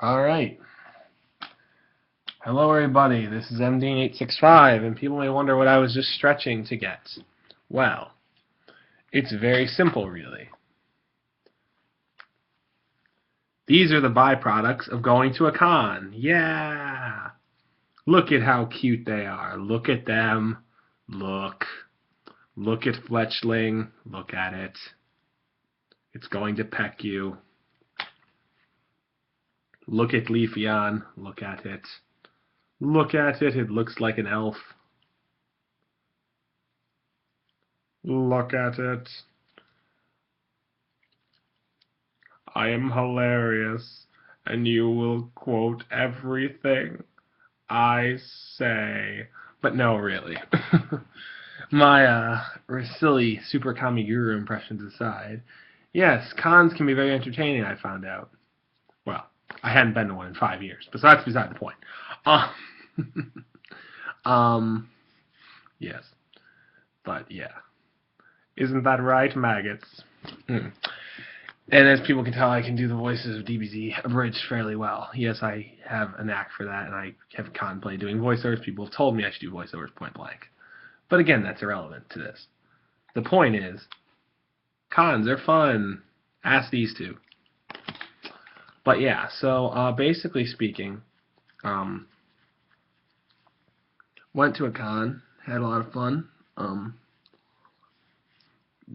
All right. Hello, everybody. This is MD865, and people may wonder what I was just stretching to get. Well, it's very simple, really. These are the byproducts of going to a con. Yeah! Look at how cute they are. Look at them. Look. Look at Fletchling. Look at it. It's going to peck you. Look at Leafeon. Look at it. Look at it. It looks like an elf. Look at it. I am hilarious, and you will quote everything I say. But no, really. My silly Super Kami Guru impressions aside, yes, cons can be very entertaining, I found out. Well, I hadn't been to one in 5 years, but that's beside the point. Um, yes. But yeah. Isn't that right, maggots? Mm. And as people can tell, I can do the voices of DBZ abridged fairly well. Yes, I have a knack for that, and I have contemplated doing voiceovers. People have told me I should do voiceovers point blank. But again, that's irrelevant to this. The point is, cons are fun. Ask these two. But yeah, so basically speaking, went to a con, had a lot of fun.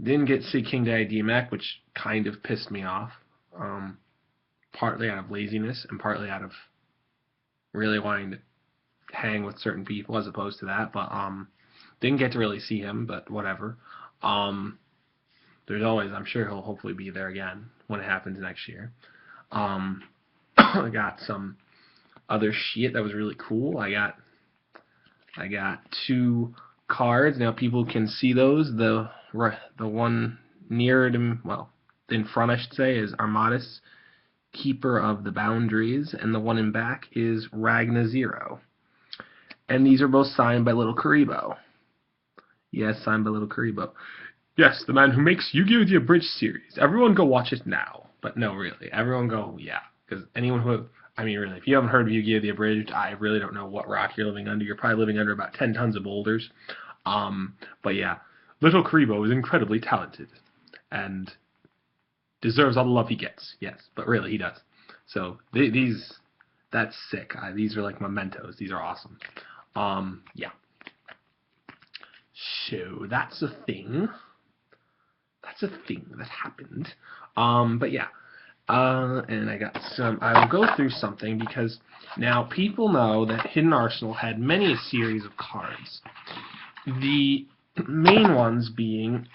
Didn't get to see King Daddy D-Mac, which kind of pissed me off. Partly out of laziness and partly out of really wanting to hang with certain people as opposed to that. But didn't get to really see him, but whatever. There's always, I'm sure he'll hopefully be there again when it happens next year. I got some other shit that was really cool. I got 2 cards. Now people can see those. The one near to, well, in front I should say, is Armatus, Keeper of the Boundaries, and the one in back is Ragna Zero. And these are both signed by Little Karibo. Yes, signed by Little Karibo. Yes, the man who makes Yu-Gi-Oh! The Abridged series. Everyone go watch it now. But no, really. Everyone go, yeah. Because anyone who, I mean, really, if you haven't heard of Yu-Gi-Oh! The Abridged, I really don't know what rock you're living under. You're probably living under about 10 tons of boulders. But yeah, Little Karibo is incredibly talented. And deserves all the love he gets. Yes, but really, he does. So, that's sick. These are like mementos. These are awesome. Yeah. So, that's a thing. That's a thing that happened. But yeah. And I got some, I will go through something because now people know that Hidden Arsenal had many a series of cards. The main ones being,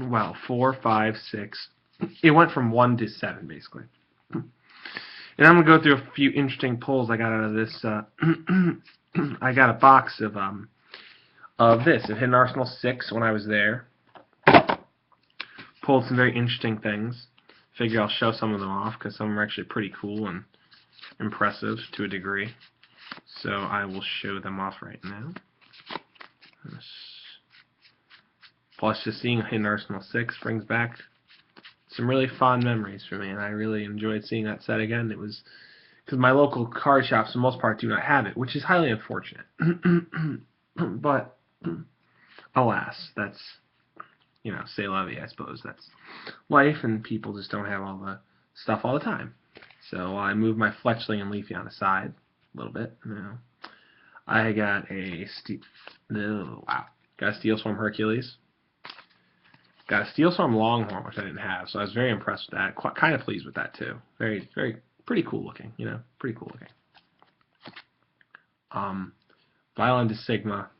well, 4, 5, 6. It went from 1 to 7, basically. And I'm going to go through a few interesting pulls I got out of this. I got a box of Hidden Arsenal 6 when I was there. Pulled some very interesting things. Figure I'll show some of them off because some of them are actually pretty cool and impressive to a degree. So I will show them off right now. Plus, just seeing Hidden Arsenal 6 brings back some really fond memories for me, and I really enjoyed seeing that set again. It was because my local card shops, for the most part, do not have it, which is highly unfortunate. But alas, that's, you know, c'est la vie, I suppose. That's life, and people just don't have all the stuff all the time. So I moved my Fletchling and Leafeon aside a little bit. You know, I got a Steel Swarm Hercules. Got a Steel Swarm Longhorn, which I didn't have, so I was very impressed with that. Kind of pleased with that too. Very, very, pretty cool looking. You know, pretty cool looking. Violent Sigma,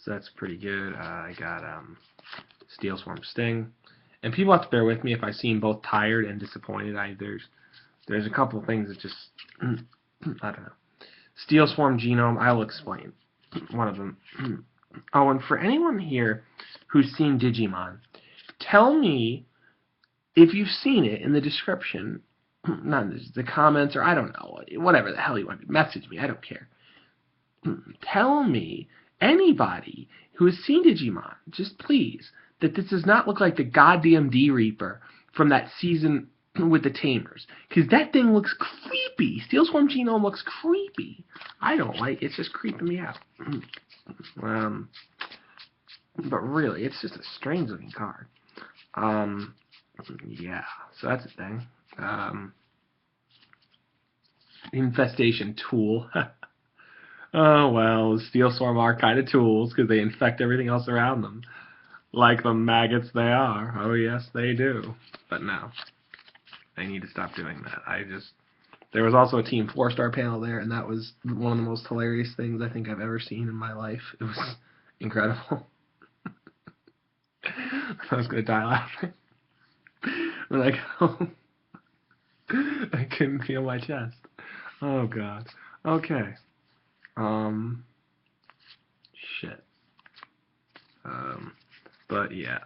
so that's pretty good. I got Steel Swarm Sting, and people have to bear with me if I seem both tired and disappointed. There's a couple of things that just I don't know. Steel Swarm Genome, I'll explain one of them. Oh, and for anyone here who's seen Digimon, tell me if you've seen it in the description, not the comments, or I don't know, whatever the hell you want to message me, I don't care. Tell me, anybody who has seen Digimon, just please, that this does not look like the goddamn D Reaper from that season with the tamers, because that thing looks creepy. Steel Swarm Genome looks creepy. I don't like it. It's just creeping me out. But really, it's just a strange looking card. Yeah, so that's a thing. Infestation Tool. Oh well, Steel Swarm are kind of tools because they infect everything else around them. Like the maggots they are. Oh yes, they do. But no. I need to stop doing that. There was also a Team 4-star panel there, and that was one of the most hilarious things I think I've ever seen in my life. It was incredible. I was going to die laughing. When I got home, I couldn't feel my chest. Oh, God. Okay. Shit. But yeah.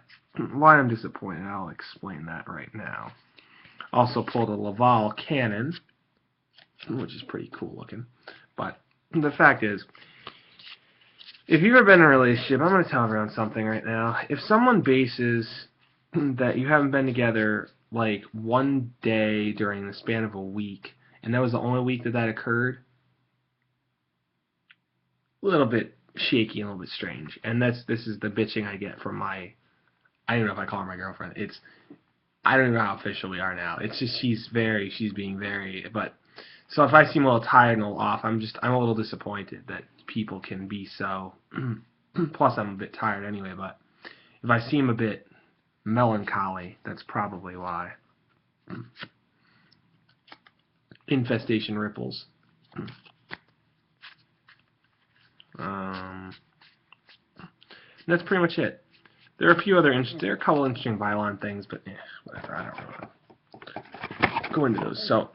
Why I'm disappointed, I'll explain that right now. Also pulled a Laval cannon, which is pretty cool looking. But the fact is, if you've ever been in a relationship, I'm going to tell everyone something right now. If someone bases that you haven't been together like one day during the span of a week, and that was the only week that that occurred, a little bit shaky and a little bit strange. And this is the bitching I get from I don't know if I call her my girlfriend. I don't know how official we are now. It's just she's being very, but so if I seem a little tired and a little off, I'm a little disappointed that people can be so. Plus, I'm a bit tired anyway. But if I seem a bit melancholy, that's probably why. Infestation ripples. That's pretty much it. There are a few other there are a couple interesting Bylon things, but whatever. I don't know. Go into those. So,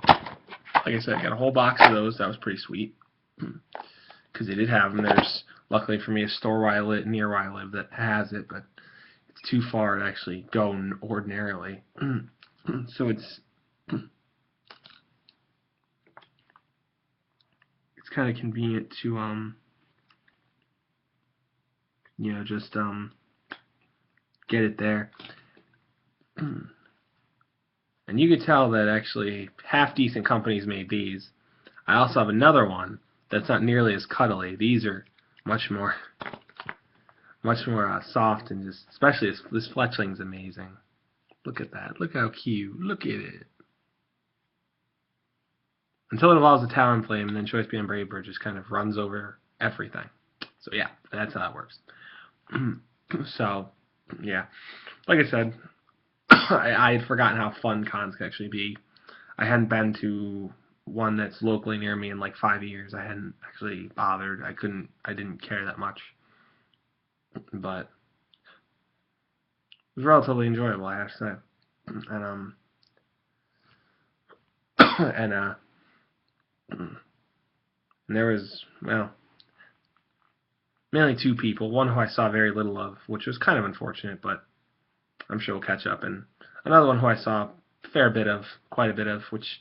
like I said, I got a whole box of those. That was pretty sweet because they did have them. There's luckily for me a store where I live, near where I live, that has it, but it's too far to actually go ordinarily. So it's kind of convenient to just get it there. And you could tell that actually half-decent companies made these. I also have another one that's not nearly as cuddly. These are much more soft and just, especially this fletchling's amazing. Look at that. Look how cute. Look at it. Until it evolves a Talonflame, and then Choice Band Bravebird just kind of runs over everything. So yeah, that's how that works. So, yeah. Like I said, I had forgotten how fun cons could actually be. I hadn't been to one that's locally near me in like 5 years. I hadn't actually bothered. I didn't care that much. But it was relatively enjoyable, I have to say. And there was, well, mainly two people. One who I saw very little of, which was kind of unfortunate, but I'm sure we'll catch up. And another one who I saw quite a bit of, which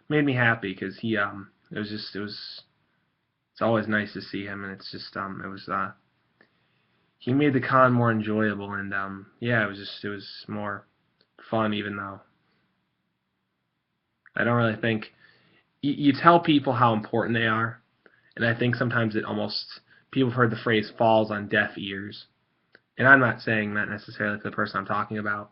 made me happy because it's always nice to see him, and it's just, he made the con more enjoyable, and yeah, it was more fun, even though I don't really think you tell people how important they are, and I think sometimes people have heard the phrase falls on deaf ears, and I'm not saying that necessarily for the person I'm talking about,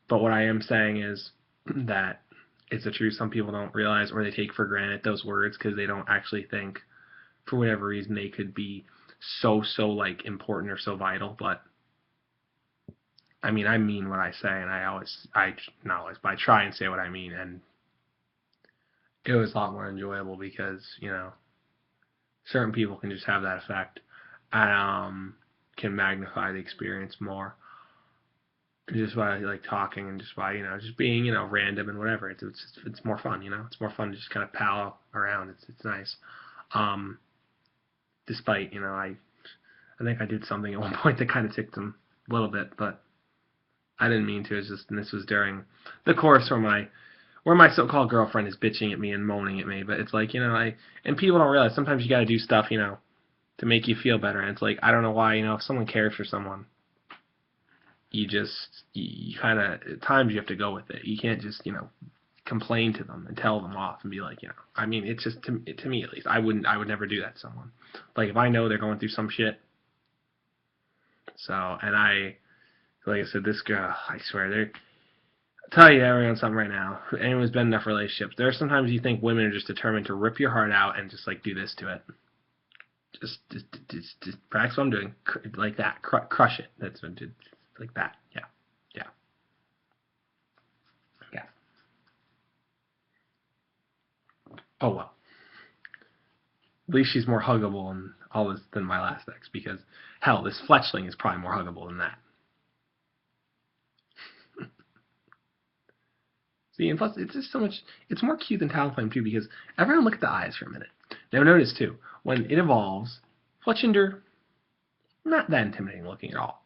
but what I am saying is that it's a truth some people don't realize, or they take for granted those words because they don't actually think, for whatever reason, they could be so like important or so vital. But I mean what I say, and I try and say what I mean, and it was a lot more enjoyable because certain people can just have that effect and can magnify the experience more just by like talking and just by just being random and whatever. It's more fun. It's more fun to just kind of pal around. It's nice. Despite I think I did something at one point that kind of ticked him a little bit, but I didn't mean to. And this was during the course where my so-called girlfriend is bitching at me and moaning at me. But it's like and people don't realize sometimes you got to do stuff to make you feel better. And it's like, I don't know why if someone cares for someone, you kind of, at times you have to go with it. You can't just, complain to them and tell them off and be like, I mean, it's just, to me at least, I would never do that to someone. Like, if I know they're going through some shit, so, and like I said, this girl, I swear, I'll tell you everyone something right now. Anyone who's been in enough relationships, there are sometimes you think women are just determined to rip your heart out and just, like, do this to it. Just practice what I'm doing, like that, crush it. That's what it, like that, yeah. Oh well. At least she's more huggable and all this than my last ex, because hell, this fletchling is probably more huggable than that. See, and plus it's just so much. It's more cute than Talonflame too, because everyone look at the eyes for a minute. Now notice too, when it evolves, Fletchinder, not that intimidating looking at all.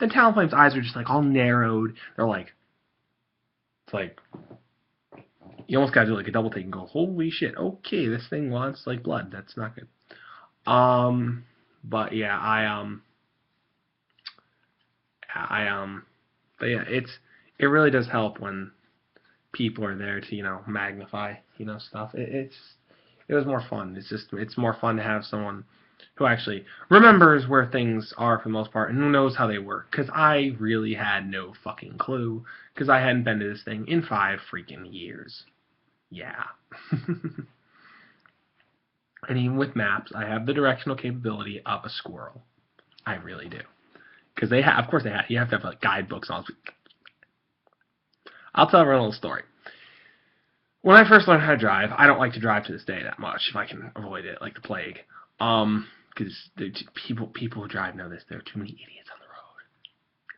Then Talonflame's eyes are just like all narrowed. They're like, it's like, you almost gotta do like a double take and go, holy shit, okay, this thing wants like blood. That's not good. But yeah, but yeah, it really does help when people are there to, magnify, stuff. It was more fun. It's more fun to have someone who actually remembers where things are for the most part and who knows how they work. Because I really had no fucking clue, because I hadn't been to this thing in 5 freaking years. Yeah. And even with maps, I have the directional capability of a squirrel. I really do. Because of course you have to have like guidebooks and all this. I'll tell everyone a little story. When I first learned how to drive, I don't like to drive to this day that much if I can avoid it, like the plague. Because people who drive know this. There are too many idiots on the road.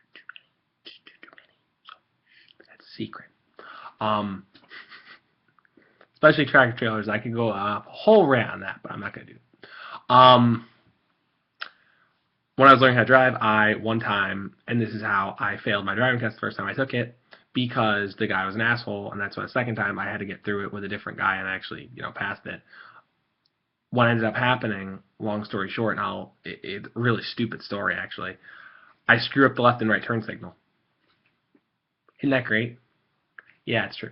Too many. So that's a secret. Especially tractor trailers. I could go a whole rant on that, but I'm not going to do it. When I was learning how to drive, one time, and this is how I failed my driving test the first time I took it, because the guy was an asshole, and that's why the second time I had to get through it with a different guy and actually, passed it. What ended up happening, long story short, now, really stupid story actually, I screw up the left and right turn signal. Isn't that great? Yeah, it's true.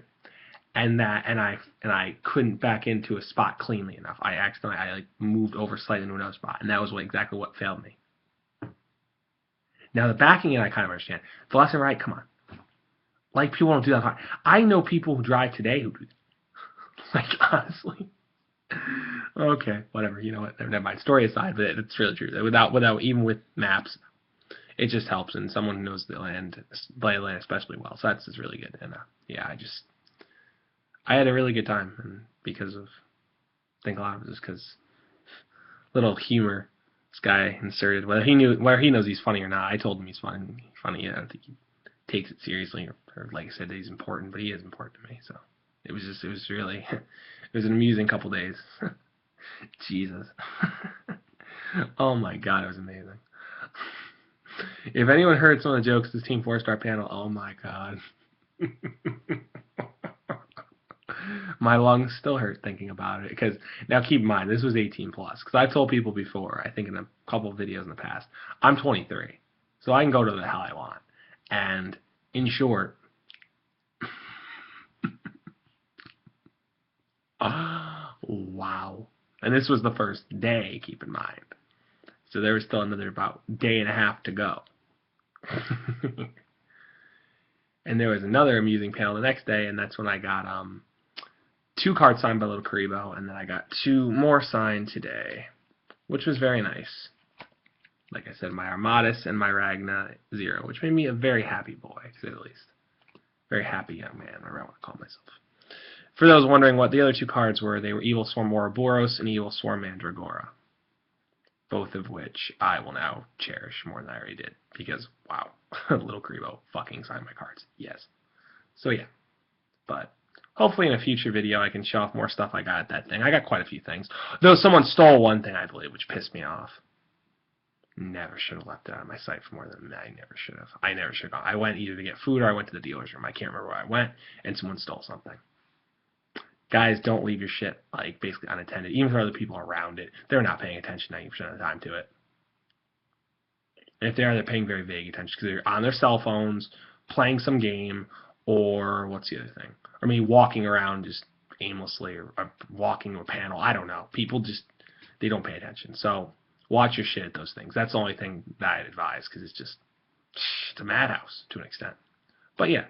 And I couldn't back into a spot cleanly enough. I moved over slightly into another spot, and that was exactly what failed me. Now the backing in I kind of understand. The left and right, come on. Like, people don't do that. I know people who drive today who do that. Like, honestly. Okay, whatever. You know what? Never mind. Story aside, but it's really true. Without even with maps, it just helps, and someone who knows the land especially well. So that's just really good. And yeah, I had a really good time, and because of, I think a lot of it is because little humor this guy inserted. Whether he knows he's funny or not, I told him he's funny. I don't think he takes it seriously, or like I said, that he's important, but he is important to me. So it was really, it was an amusing couple days. Jesus. Oh my God, it was amazing. If anyone heard some of the jokes this Team 4-Star panel, oh my God. My lungs still hurt thinking about it, because now keep in mind, this was 18 plus, because I've told people before, I think in a couple of videos in the past, I'm 23, so I can go to the hell I want. And in short, wow. And this was the first day, keep in mind. So there was still another about day and a half to go. And there was another amusing panel the next day, and that's when I got 2 cards signed by Little Karibo, and then I got 2 more signed today, which was very nice. Like I said, my Armatus and my Ragna 0, which made me a very happy boy, to say the least. Very happy young man, whatever I want to call myself. For those wondering what the other 2 cards were, they were Evil Swarm Ouroboros and Evil Swarm Mandragora. Both of which I will now cherish more than I already did, because, wow, Little Karibo fucking signed my cards. Yes. So yeah. But hopefully in a future video I can show off more stuff I got at that thing. I got quite a few things. Though someone stole one thing, I believe, which pissed me off. Never should have left it out of my sight for more than I never should have. I never should have gone. I went either to get food or I went to the dealer's room. I can't remember where I went, and someone stole something. Guys, don't leave your shit, like, basically unattended. Even if other people are around it, they're not paying attention 90% of the time to it. And if they are, they're paying very vague attention because they're on their cell phones, playing some game, or what's the other thing? Or maybe walking around just aimlessly, or walking to a panel. I don't know. People just, they don't pay attention. So watch your shit at those things. That's the only thing that I'd advise because it's a madhouse to an extent. But yeah,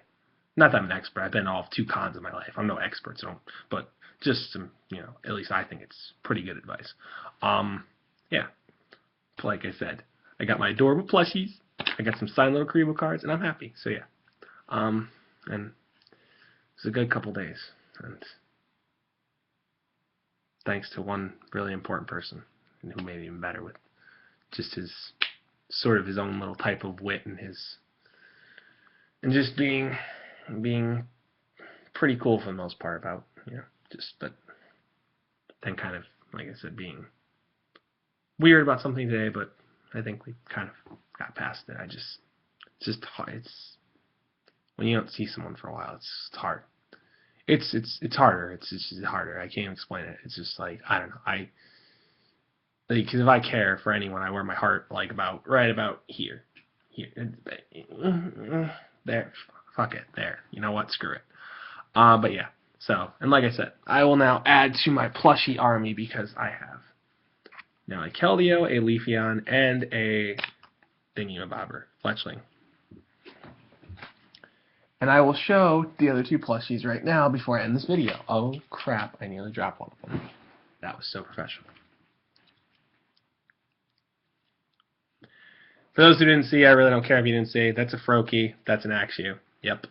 not that I'm an expert. I've been to all 2 cons in my life. I'm no expert, so but just some, at least I think it's pretty good advice. Yeah, like I said, I got my adorable plushies. I got some signed little Karibo cards, and I'm happy. So yeah, and it's a good couple days, and thanks to one really important person, and who made it even better with just his sort of his own little type of wit and just being pretty cool for the most part about but then kind of like I said being weird about something today, but I think we kind of got past it. It's just hard. It's when you don't see someone for a while, it's hard. It's harder. It's just harder. I can't even explain it. It's just like I don't know. Because if I care for anyone, I wear my heart like right about here, there. Fuck it, there. You know what? Screw it. But yeah. So, and like I said, I will now add to my plushie army because I have now a Keldeo, a Leafeon, and a Thingy-mabobber, Fletchling. And I will show the other 2 plushies right now before I end this video. Oh crap, I nearly dropped one of them. That was so professional. For those who didn't see, I really don't care if you didn't see, that's a Froakie, that's an Axew. Yep.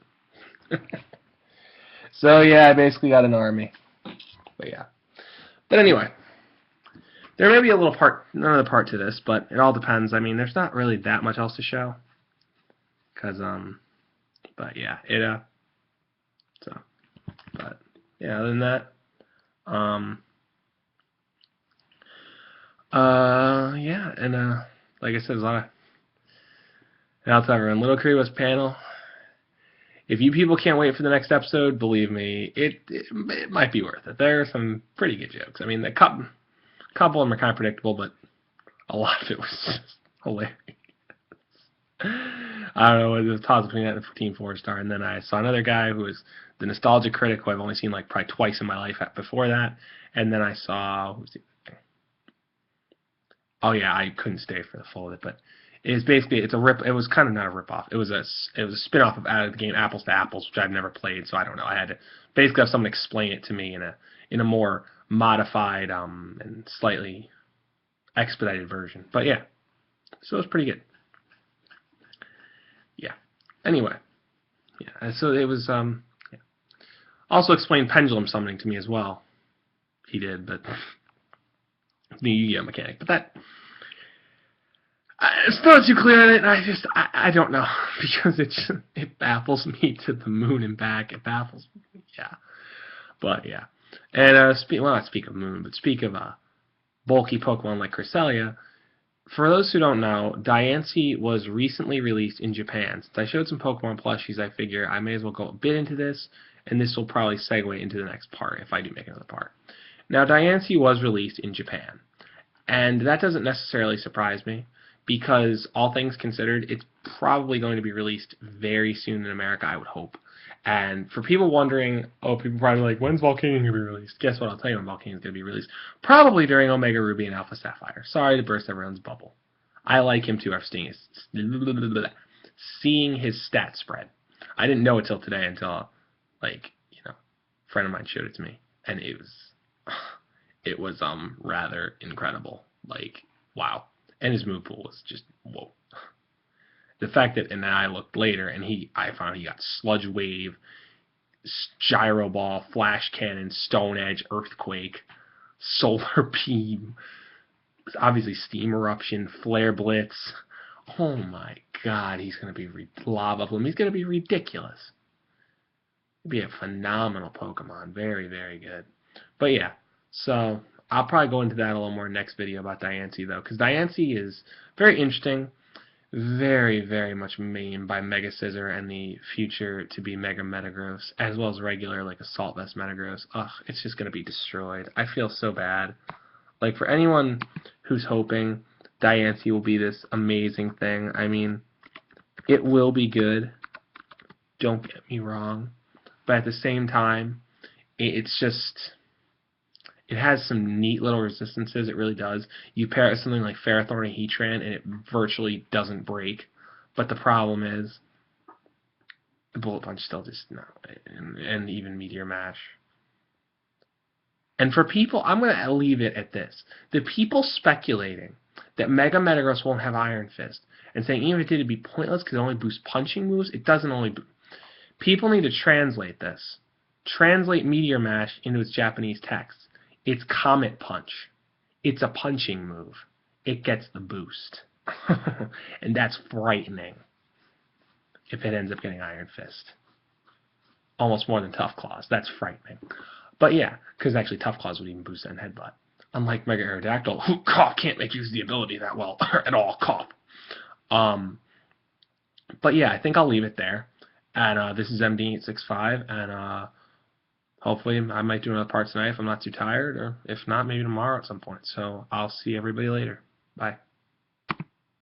So yeah, I basically got an army. But yeah. But anyway, there may be a little another part to this, but it all depends. I mean, there's not really that much else to show. But yeah, but yeah, other than that, yeah, and like I said, there's a lot of, and I'll tell everyone, Little Karibo's panel. If you people can't wait for the next episode, believe me, it might be worth it. There are some pretty good jokes. I mean, a couple of them are kind of predictable, but a lot of it was just hilarious. I don't know, it was a toss between that and Team 4-Star, and then I saw another guy who was the nostalgia critic, who I've only seen like probably twice in my life before that, and then I saw, oh yeah, I couldn't stay for the full of it, but it's basically, it was kind of not a rip-off, it was a spin-off of the game Apples to Apples, which I've never played, so I don't know, I had to basically have someone explain it to me in a more modified and slightly expedited version, but yeah, so it was pretty good. Yeah. Anyway, yeah. So it was yeah. Also explained pendulum summoning to me as well. He did, but the Yugioh mechanic. But that it's not too clear on it. I don't know because it baffles me to the moon and back. It baffles me. Yeah. But yeah. And not speak of moon, but speak of bulky Pokemon like Cresselia. For those who don't know, Diancie was recently released in Japan. Since I showed some Pokemon plushies, I figure I may as well go a bit into this, and this will probably segue into the next part, if I do make another part. Now, Diancie was released in Japan, and that doesn't necessarily surprise me, because all things considered, it's probably going to be released very soon in America, I would hope. And for people wondering, people probably like, when's Volcanion going to be released? Guess what? I'll tell you when Volcanion is going to be released. Probably during Omega Ruby and Alpha Sapphire. Sorry to burst everyone's bubble. I like him too after seeing his stat spread. I didn't know it till today until, a friend of mine showed it to me. And it was rather incredible. Wow. And his move pool was just, whoa. The fact that, and then I looked later, and I found he got Sludge Wave, Gyro Ball, Flash Cannon, Stone Edge, Earthquake, Solar Beam, obviously Steam Eruption, Flare Blitz. Oh my god, he's going to be Lava Bloom. He's going to be ridiculous. He'll be a phenomenal Pokemon. Very, very good. But yeah, so I'll probably go into that a little more next video about Diancie, though, because Diancie is very interesting. Very, very much mained by Mega Scissor and the future to be Mega Metagross, as well as regular, Assault Vest Metagross. Ugh, it's just going to be destroyed. I feel so bad. For anyone who's hoping Diancie will be this amazing thing. I mean, it will be good. Don't get me wrong. But at the same time, it's just... It has some neat little resistances, it really does. You pair it with something like Ferrothorn and Heatran, and it virtually doesn't break. But the problem is, the Bullet Punch still just no, and even Meteor Mash. And for people, I'm going to leave it at this. The people speculating that Mega Metagross won't have Iron Fist, and saying even if it did, it'd be pointless because it only boosts punching moves, it doesn't only... People need to translate this. Translate Meteor Mash into its Japanese text. It's Comet Punch. It's a punching move. It gets the boost. And that's frightening if it ends up getting Iron Fist. Almost more than Tough Claws. That's frightening. But yeah, because actually Tough Claws would even boost that Headbutt. Unlike Mega Aerodactyl, who can't make use of the ability that well at all. But yeah, I think I'll leave it there. And this is MD865, and hopefully I might do another part tonight if I'm not too tired, or if not, maybe tomorrow at some point. So I'll see everybody later. Bye.